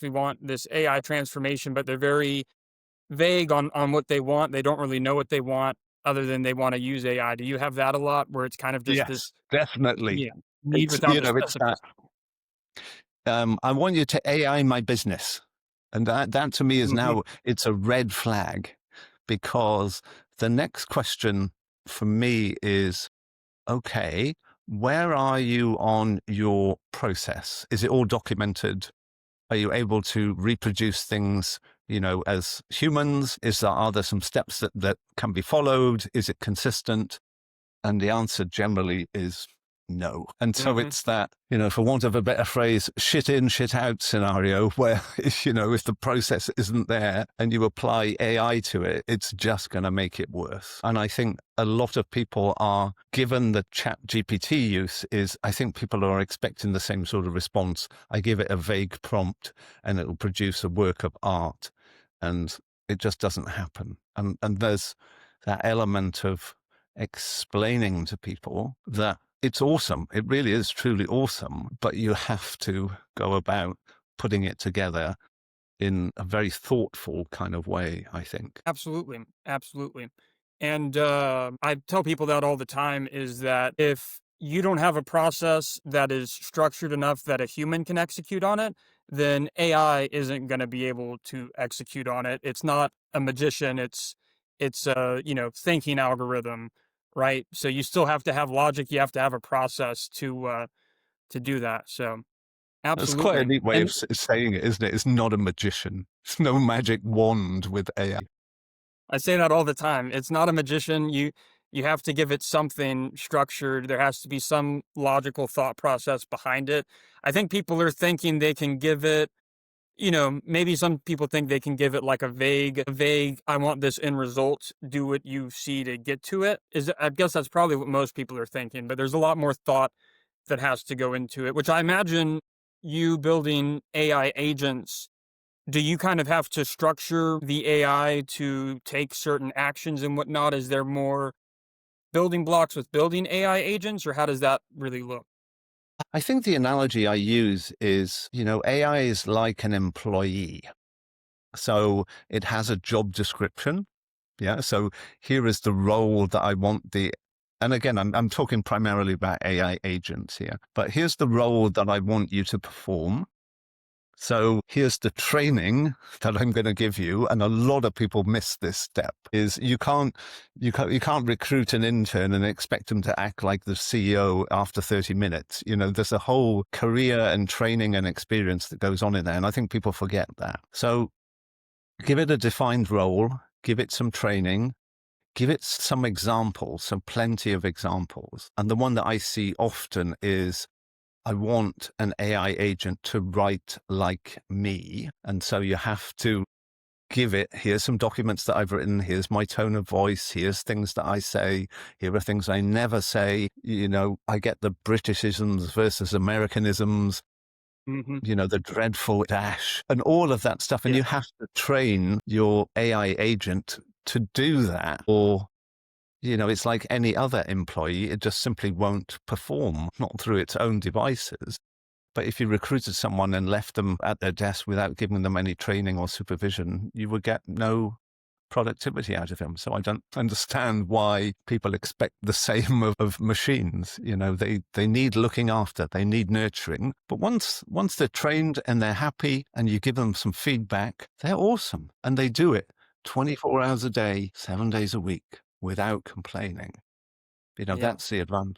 we want this AI transformation, but they're very vague on what they want. They don't really know what they want other than they want to use AI. Do you have that a lot where it's kind of just this, Yes, definitely. yeah, need It's, without you the know, it's that, specificity? I want you to AI my business. And that to me is Hmm. now, it's a red flag, because the next question for me is, okay, where are you on your process? Is it all documented? Are you able to reproduce things, as humans? Are there some steps that can be followed? Is it consistent? And the answer generally is no. And so Hmm. it's that, for want of a better phrase, shit in, shit out scenario where, if the process isn't there and you apply AI to it, it's just going to make it worse. And I think a lot of people are, given the chat GPT use is, I think people are expecting the same sort of response. I give it a vague prompt and it'll produce a work of art. And it just doesn't happen. And there's that element of explaining to people that it's awesome. It really is truly awesome, but you have to go about putting it together in a very thoughtful kind of way, I think. Absolutely. Absolutely. And I tell people that all the time is that if you don't have a process that is structured enough that a human can execute on it, then AI isn't going to be able to execute on it. It's not a magician. It's a, thinking algorithm, right? So you still have to have logic. You have to have a process to do that. So That's quite a absolutely. neat way of And saying it, isn't it? It's not a magician. It's no magic wand with AI. I say that all the time. It's not a magician. You have to give it something structured. There has to be some logical thought process behind it. I think people are thinking they can give it, maybe some people think they can give it like a vague, I want this end result, do what you see to get to it. I guess that's probably what most people are thinking, but there's a lot more thought that has to go into it, which I imagine you building AI agents, do you kind of have to structure the AI to take certain actions and whatnot? Is there more building blocks with building AI agents, or how does that really look? I think the analogy I use is, AI is like an employee. So it has a job description. Yeah. So here is the role that I want and again, I'm talking primarily about AI agents here, but here's the role that I want you to perform. So here's the training that I'm going to give you. And a lot of people miss this step is you can't recruit an intern and expect them to act like the CEO after 30 minutes. There's a whole career and training and experience that goes on in there. And I think people forget that. So give it a defined role, give it some training, give it some examples, so plenty of examples. And the one that I see often is, I want an AI agent to write like me. And so you have to give it, here's some documents that I've written, here's my tone of voice, here's things that I say, here are things I never say. I get the Britishisms versus Americanisms, Hmm. the dreadful dash and all of that stuff. And Yeah. you have to train your AI agent to do that, or it's like any other employee. It just simply won't perform, not through its own devices. But if you recruited someone and left them at their desk without giving them any training or supervision, you would get no productivity out of them. So I don't understand why people expect the same of machines. They need looking after, they need nurturing. But once they're trained and they're happy and you give them some feedback, they're awesome. And they do it 24 hours a day, 7 days a week without complaining. Yeah. That's the advantage.